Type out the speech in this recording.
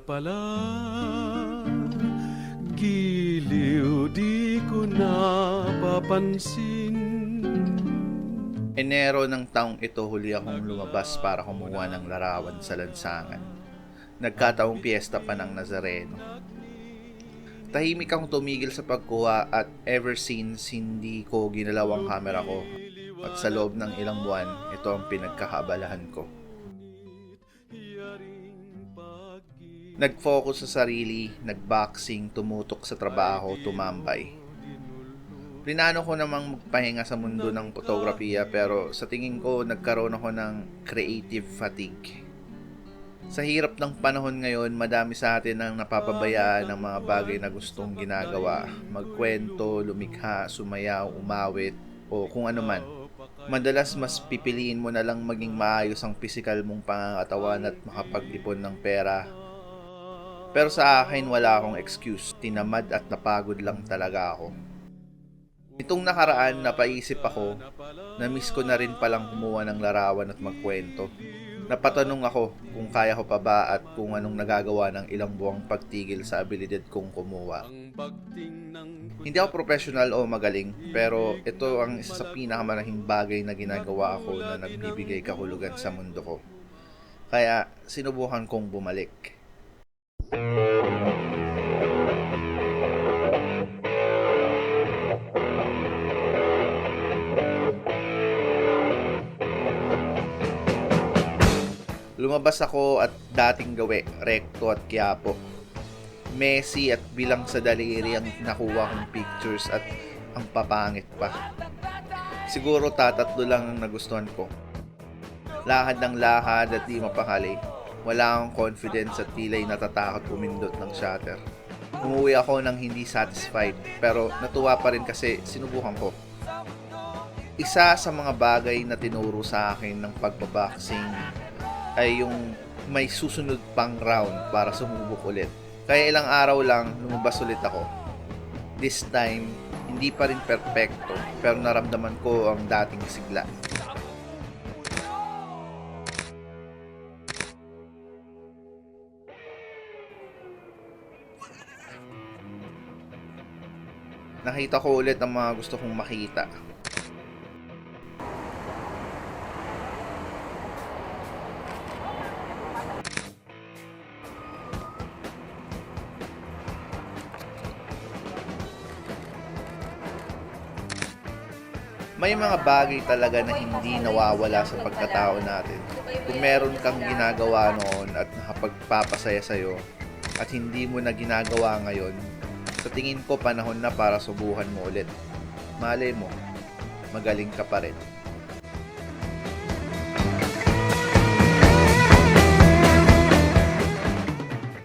pala, giliw di ko napapansin. Enero ng taong ito huli akong lumabas para kumuha ng larawan sa lansangan. Nagkataong piyesta pa ng Nazareno. Tahimik akong tumigil sa pagkuha at ever since hindi ko ginalaw ang camera ko. At sa loob ng ilang buwan, ito ang pinagkakaabalahan ko. Nag-focus sa sarili, nag-boxing, tumutok sa trabaho, tumambay. Plinano ko namang magpahinga sa mundo ng fotografiya pero sa tingin ko nagkaroon ako ng creative fatigue. Sa hirap ng panahon ngayon, madami sa atin ang napapabayaan ng mga bagay na gustong ginagawa. Magkwento, lumikha, sumayaw, umawit, o kung ano man. Madalas mas pipiliin mo na lang maging maayos ang pisikal mong pangangatawan at makapag-ipon ng pera. Pero sa akin wala akong excuse, tinamad at napagod lang talaga ako. Itong nakaraan, napaisip ako, na-miss ko na rin palang kumuha ng larawan at magkwento. Napatanong ako kung kaya ko pa ba at kung anong nagagawa ng ilang buwang pagtigil sa abilidad kong kumuha. Hindi ako professional o magaling, pero ito ang isa sa pinakamalahing bagay na ginagawa ko na nagbibigay kahulugan sa mundo ko. Kaya sinubukan kong bumalik. Lumabas ako at dating gawi, Recto at Quiapo. Messy at bilang sa daliri ang nakuha kong pictures at ang papangit pa. Siguro tatatlo lang ang nagustuhan ko. Lahad ng lahad at di mapakali. Wala akong confidence at tila'y natatakot pumindot ng shutter. Umuwi ako nang hindi satisfied pero natuwa pa rin kasi sinubukan ko. Isa sa mga bagay na tinuro sa akin ng pagbaboxing ay yung may susunod pang round para sumubok ulit. Kaya ilang araw lang lumabas ulit ako. This time, hindi pa rin perpekto pero naramdaman ko ang dating sigla. Nakita ko ulit ang mga gusto kong makita. May mga bagay talaga na hindi nawawala sa pagkatao natin. Kung meron kang ginagawa noon at nakapagpapasaya sa'yo at hindi mo na ginagawa ngayon, sa tingin ko panahon na para subukan mo ulit. Malay mo, magaling ka pa rin.